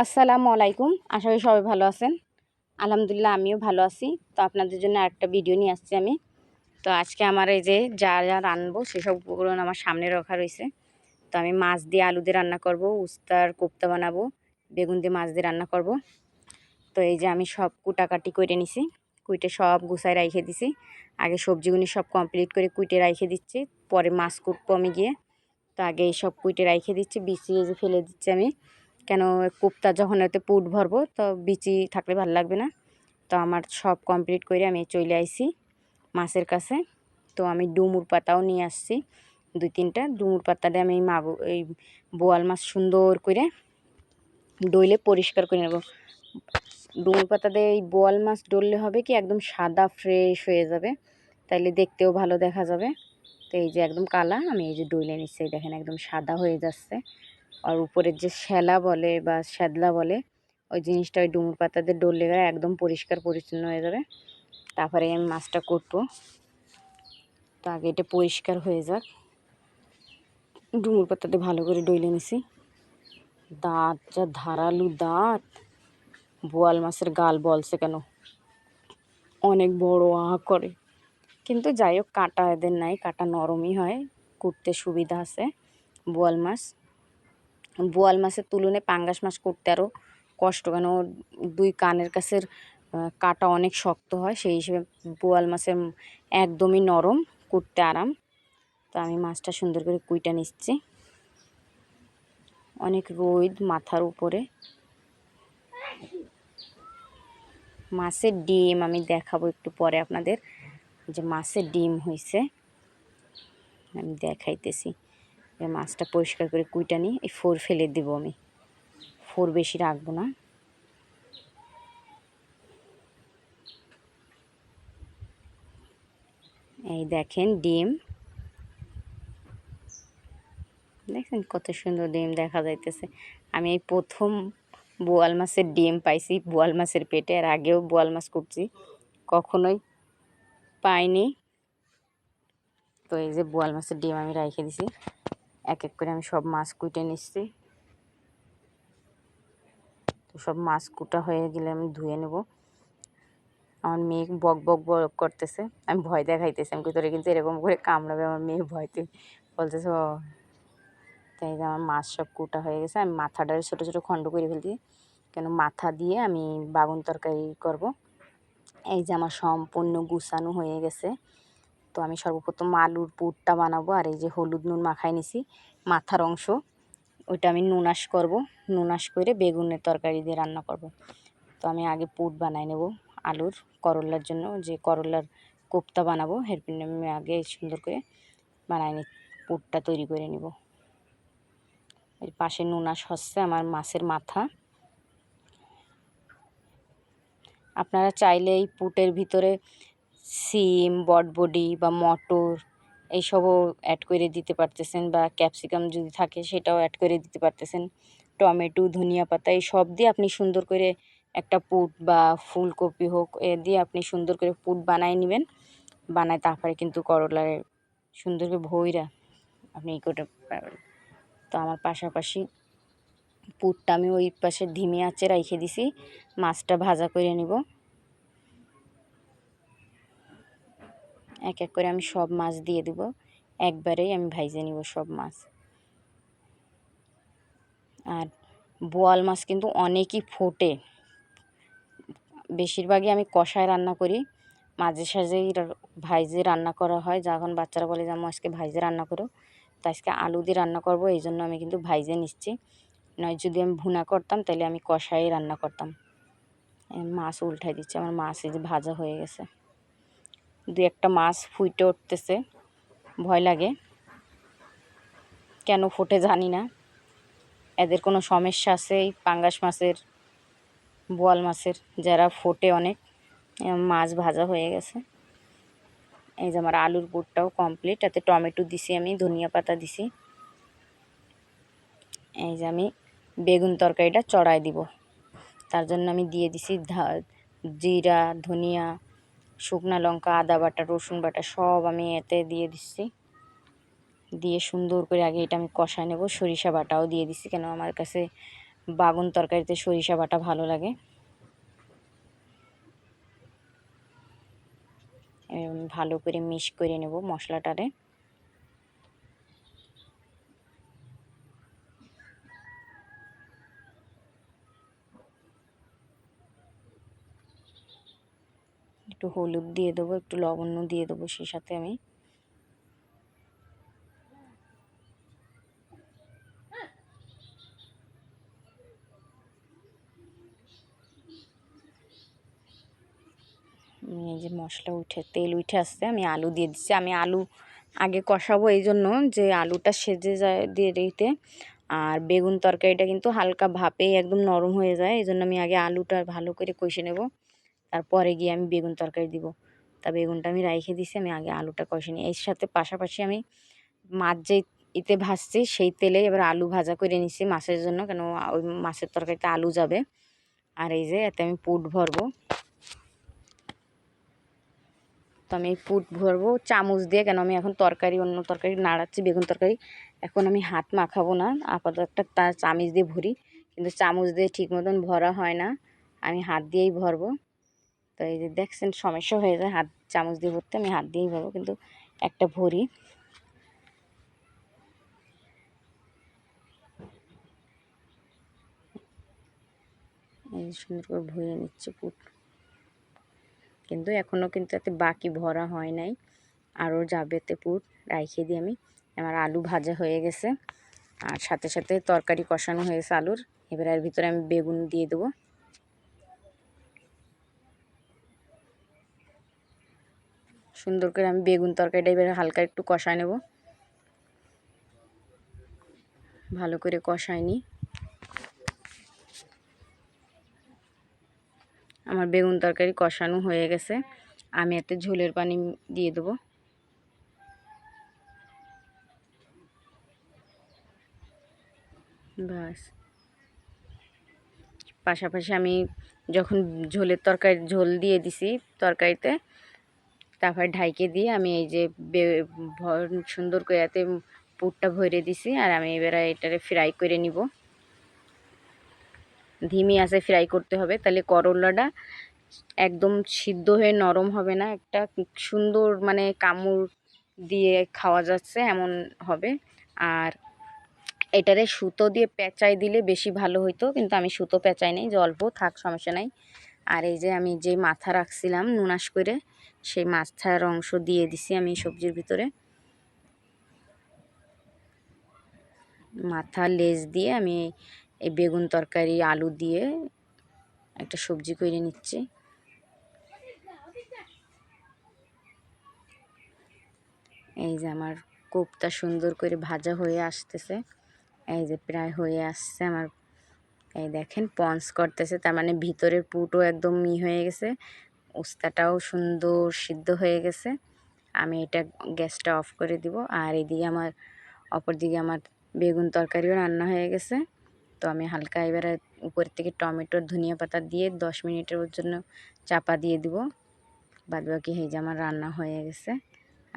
আসসালামু আলাইকুম। আশা করি সবাই ভালো আছেন। আলহামদুলিল্লাহ আমিও ভালো আছি। তো আপনাদের জন্য আরেকটা ভিডিও নিয়ে আসছি আমি। তো আজকে আমার এই যে যা রান্নবো সেসব উপকরণ আমার সামনে রাখা রয়েছে। তো আমি মাছ দিয়ে আলু দিয়ে রান্না করব, উস্তার কোপ্তা বানাবো, বেগুন দিয়ে মাছ দিয়ে রান্না করব। তো এই যে আমি সব কুটাকাটি করে নিছি, কুইটে সব গুছায় রাইখে দিছি। আগে সবজিগুলি সব কমপ্লিট করে কুইটে রাইখে দিচ্ছি, পরে মাছ কুটবো আমি গিয়ে। তো আগে এই সব কুইটে রাইখে দিচ্ছি, বিছিয়ে যে ফেলে দিচ্ছি আমি, কেন কোপ্তা যখন এতে পুট ভরবো তো বিচি থাকলে ভালো লাগবে না। তো আমার সব কমপ্লিট করে আমি চলে আইছি মাছের কাছে। তো আমি ডুমুর পাতাও নিয়ে আসছি 2-3টা। ডুমুর পাতা দিয়ে আমি এই বোয়াল মাছ সুন্দর করে ডইলে পরিষ্কার করে নেব। ডুমুর পাতা দিয়ে এই বোয়াল মাছ ডললে হবে কি একদম সাদা ফ্রেশ হয়ে যাবে, তাইলে দেখতেও ভালো দেখা যাবে। তো এই যে একদম কালা আমি এই যে ডইলে নিচ্ছি, দেখেন একদম সাদা হয়ে যাচ্ছে। আর উপরের যে শ্যালা বলে বা শ্যাদলা বলে ওই জিনিসটা ওই ডুমুর পাতা দিয়ে ডললে গেলে একদম পরিষ্কার পরিচ্ছন্ন হয়ে যাবে। তারপরে আমি মাছটা করবো। তো আগে এটা পরিষ্কার হয়ে যাক। ডুমুর পাতাতে ভালো করে ডইলে নিছি। দাঁত যা ধারালু দাঁত, বোয়াল মাছের গাল বলছে কেন, অনেক বড় করে। কিন্তু যাই হোক কাঁটা এদের নাই, কাঁটা নরমই হয়, কুটতে সুবিধা আছে। বোয়াল মাছের তুলনায় পাঙ্গাস মাছ করতে আরও কষ্ট, কেন দুই কানের কাছের কাঁটা অনেক শক্ত হয়, সেই হিসেবে বোয়াল মাছের একদমই নরম, কুটতে আরাম। তো আমি মাছটা সুন্দর করে কুইটা নিচ্ছি। অনেক রোদ মাথার উপরে। মাছের ডিম আমি দেখাবো একটু পরে আপনাদের, যে মাছের ডিম হয়েছে আমি দেখাইতেছি। মাছটা পরিষ্কার করে কুইটা নিই, এই ফোর ফেলে দেবো আমি, ফোর বেশি রাখবো না। এই দেখেন ডিম, দেখেন কত সুন্দর ডিম দেখা যাইতেছে। আমি এই প্রথম বোয়াল মাছের ডিম পাইছি বোয়াল মাছের পেটে, আর আগেও বোয়াল মাছ করছি, কখনোই পাইনি। তো এই যে বোয়াল মাছের ডিম আমি রেখে দিছি, এক এক করে আমি সব মাছ কুটে নিচ্ছি। তো সব মাছ কুটা হয়ে গেলে আমি ধুয়ে নেব। আমার মেয়ে বক বক বক করতেছে, আমি ভয় দেখাইতেছি, আমি তোরে কিন্তু এরকম করে কামড়াবে। আমার মেয়ে ভয়তে বলতেছে ও। তাই আমার মাছ সব কুটা হয়ে গেছে। আমি মাথাটা ছোটো ছোটো খণ্ড করে ফেলছি, কেন মাথা দিয়ে আমি বাগুন তরকারি করব। এই যে আমার সম্পূর্ণ গুছানো হয়ে গেছে। তো আমি সর্বপ্রথম আলুর পুরটা বানাবো, আর এই যে হলুদ নুন মাখাই নিছি মাথার অংশ, ওইটা আমি নুনাশ করব। নুনাশ করে বেগুনের তরকারি দিয়ে রান্না করব। তো আমি আগে পুর বানাই নেব আলুর, করলার জন্য যে করলার কোপ্তা বানাবো হেরপিন আমি আগে সুন্দর করে বানাই নি, পুরটা তৈরি করে নিব। এর পাশে নুনাশ হচ্ছে আমার মাছের মাথা। আপনারা চাইলে এই পুটের ভিতরে সিম, বটবডি বা মটর এইসবও অ্যাড করে দিতে পারতেছেন, বা ক্যাপসিকাম যদি থাকে সেটাও অ্যাড করে দিতে পারতেছেন, টমেটো, ধনিয়া পাতা এই সব দিয়ে আপনি সুন্দর করে একটা পুট বা ফুলকপি হোক এ দিয়ে আপনি সুন্দর করে পুট বানায় নেবেন। বানায় তারপরে কিন্তু করলার সুন্দর করে ভইরা আপনি ই করতে পারবেন। তো আমার পাশাপাশি পুটটা আমি ওই পাশে ধিমি আঁচে রেখে দিছি, মাছটা ভাজা করে নিব। এক এক করে আমি সব মাছ দিয়ে দিব, একবারেই আমি ভাইজে নিব সব মাছ। আর বোয়াল মাছ কিন্তু অনেকই ফোটে, বেশিরভাগই আমি কষায় রান্না করি, মাঝে সাঝেই ভাইজে রান্না করা হয়। যখন বাচ্চারা বলে যে আমি আজকে ভাইজে রান্না করো, তো আজকে আলু দিয়ে রান্না করব, এই জন্য আমি কিন্তু ভাইজে নিচ্ছি। নয় যদি আমি ভুনা করতাম তাহলে আমি কষাই রান্না করতাম। মাছ উল্টাই দিচ্ছি, আমার মাছ এই যে ভাজা হয়ে গেছে। দু একটা মাছ ফুটে উঠতেছে, ভয় লাগে, কেন ফোটে জানি না। এদের কোনো সমস্যা আছে এই পাঙ্গাস মাছের, বোয়াল মাছের, যারা ফোটে অনেক। মাছ ভাজা হয়ে গেছে। এই যে আমার আলুর পুরটাও কমপ্লিট, এতে টমেটো দিছি, আমি ধনিয়া পাতা দিছি। এই যে আমি বেগুন তরকারিটা চড়াই দিব, তার জন্য আমি দিয়ে দিছি জিরা, ধনিয়া, শুকনা লঙ্কা, আদা বাটা, রসুন বাটা সব আমি এতে দিয়ে দিচ্ছি। দিয়ে সুন্দর করে আগে এটা আমি কষায় নেব। সরিষা বাটাও দিয়ে দিছি, কেন আমার কাছে বাগুন তরকারিতে সরিষা বাটা ভালো লাগে। ভালো করে মিক্স করে নেব মশলাটারে। একটু হলুদ দিয়ে দেবো, একটু লবণ দিয়ে দেবো সেই সাথে আমি। এই যে মশলা তেল উঠে আসছে, আমি আলু দিয়ে দিচ্ছি। আমি আলু আগে কষাবো এই জন্য যে আলুটা সেজে যায় দিয়ে দিতে, আর বেগুন তরকারিটা কিন্তু হালকা ভাপেই একদম নরম হয়ে যায়, এই জন্য আমি আগে আলুটা ভালো করে কষে নেব, তারপরে গিয়ে আমি বেগুন তরকারি দিব। তা বেগুনটা আমি রাইখে দিছি, আমি আগে আলুটা কষে নিই। এর সাথে পাশাপাশি আমি মাছ যে ইতে ভাজছি সেই তেলে এবার আলু ভাজা করে নিছি মাছের জন্য, কেন ওই মাছের তরকারিতে আলু যাবে। আর এই যে এতে আমি পুট ভরবো। তো আমি এই পুট ভরবো চামচ দিয়ে, কেন আমি এখন অন্য তরকারি নাড়াচ্ছি বেগুন তরকারি, এখন আমি হাত মাখাবো না, আপাতত একটা চামচ দিয়ে ভরি, কিন্তু চামচ দিয়ে ঠিক মতন ভরা হয় না, আমি হাত দিয়েই ভরবো। তো এই যে দেখছেন সমস্যা হয়ে যায় হাত চামচ দিয়ে ভরতে, আমি হাত দিয়েই ভরবো, কিন্তু একটা ভরি। এই সুন্দর করে ভরে নিচ্ছে পুট, কিন্তু এখনও কিন্তু এতে বাকি ভরা হয় নাই, আরও যাবে এতে পুট। রাইখে দিই আমি। আমার আলু ভাজা হয়ে গেছে, আর সাথে সাথে তরকারি কষানো হয়েছে আলুর। এবার এর ভিতরে আমি বেগুন দিয়ে দেবো। সুন্দর করে আমি বেগুন তরকারিটা এবার হালকা একটু কষায় নেব, ভালো করে কষায় নিই। আমার বেগুন তরকারি কষানো হয়ে গেছে, আমি এতে ঝোলের পানি দিয়ে দেবো। বাস, পাশাপাশি আমি যখন ঝোল দিয়ে দিছি তরকারিতে, তারপর ঢাইকে দিয়ে আমি এই যে সুন্দর করে এতে পুরটা ভরে দিছি, আর আমি এবারে এটারে ফ্রাই করে নিব। ধিমি আঁচে ফ্রাই করতে হবে, তাহলে করলাটা একদম সিদ্ধ হয়ে নরম হবে না, একটা সুন্দর মানে কামড় দিয়ে খাওয়া যাচ্ছে এমন হবে। আর এটারে সুতো দিয়ে পেঁচাই দিলে বেশি ভালো হইতো, কিন্তু আমি সুতো পেঁচাই নাই, যে অল্প থাক সমস্যা নাই। আর এই যে আমি যে মাথা রাখছিলাম নুনাস করে, সেই মাথার অংশ দিয়ে দিছি আমি সবজির ভিতরে। মাথা লেজ দিয়ে আমি এই বেগুন তরকারি আলু দিয়ে একটা সবজি করে নিচ্ছি। এই যে আমার কোপ্তা সুন্দর করে ভাজা হয়ে আসতেছে, এই যে প্রায় হয়ে আসছে আমার। এই দেখেন পঞ্চ করতেছে, তার মানে ভিতরের পুটও একদম হয়ে গেছে, উস্তাটাও সুন্দর সিদ্ধ হয়ে গেছে। আমি এটা গ্যাসটা অফ করে দিব। আর এদিকে আমার অপরদিকে আমার বেগুন তরকারিও রান্না হয়ে গেছে। তো আমি হালকা এবারে উপর থেকে টমেটোর ধনিয়া পাতা দিয়ে 10 মিনিটের জন্য চাপা দিয়ে দিব। বাদবাকি এই যে আমার রান্না হয়ে গেছে,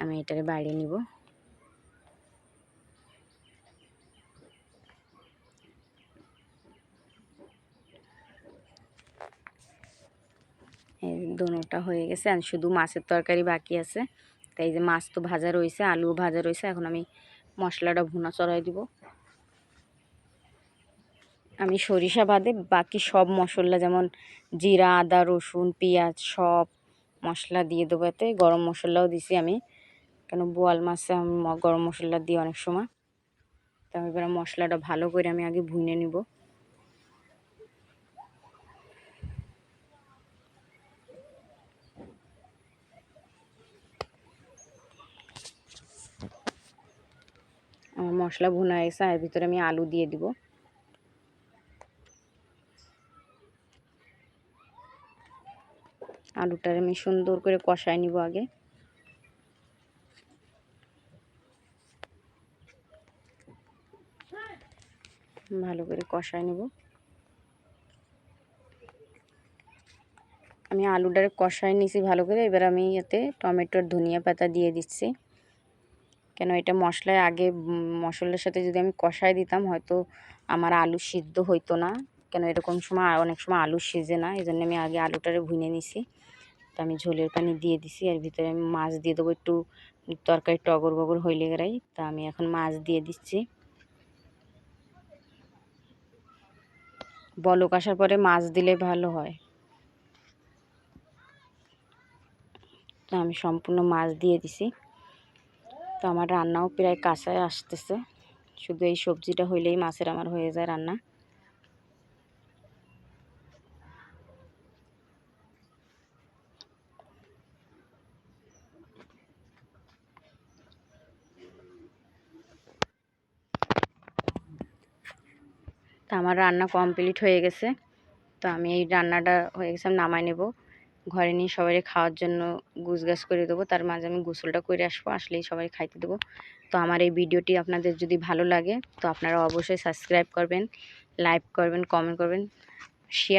আমি এটারে বাইরে নিব। এই দোনোটা হয়ে গেছে, আর শুধু মাছের তরকারি বাকি আছে। তাই এই যে মাছ তো ভাজা রয়েছে, আলুও ভাজা রয়েছে, এখন আমি মশলাটা ভুনা চড়াই দিব। আমি সরিষা বাদে বাকি সব মশলা, যেমন জিরা, আদা, রসুন, পেঁয়াজ সব মশলা দিয়ে দেবো। এতে গরম মশলাও দিছি আমি, কেন বোয়াল মাছে আমি গরম মশলা দিই অনেক সময়। তো আমি এবার মশলাটা ভালো করে আমি আগে ভুনে নিব। আমার মশলা ভুনা গেছে, এর ভিতরে আমি আলু দিয়ে দিব। আলুটার আমি সুন্দর করে কষায় নিব আগে। ভালো করে কষায় নেব। আমি আলুটারে কষায় নিছি ভালো করে, এবার আমি এতে টমেটোর ধনিয়া পাতা দিয়ে দিচ্ছি। কেন এটা মশলায় আগে মশলার সাথে যদি আমি কষায় দিতাম হয়তো আমার আলু সিদ্ধ হইতো না, কেন এরকম সময় অনেক সময় আলু সিজে না, এই জন্য আমি আগে আলুটারে ভুনে নিছি। তো আমি ঝোলের পানি দিয়ে দিছি, এর ভিতরে আমি মাছ দিয়ে দেবো, একটু তরকারি টগর বগর হইলে গেরাই। তা আমি এখন মাছ দিয়ে দিচ্ছি। বলক আসার পরে মাছ দিলে ভালো হয়। তো আমি সম্পূর্ণ মাছ দিয়ে দিছি। তো আমার রান্নাও প্রায় কাঁচায় আসতেছে, শুধু এই সবজিটা হইলেই মাছের আমার হয়ে যায় রান্না। তো আমার রান্না কমপ্লিট হয়ে গেছে। তো আমি এই রান্নাটা হয়ে গেছে, আমি নামাই নেব, ঘরে নিয়ে সবাই খাওয়ার জন্য গুছগাছ করে দেবো। তার মাঝে আমি গোসলটা করে আসবো, আসলেই সবাই খাইতে দেবো। তো আমার এই ভিডিওটি আপনাদের যদি ভালো লাগে তো আপনারা অবশ্যই সাবস্ক্রাইব করবেন, লাইক করবেন, কমেন্ট করবেন, শেয়ার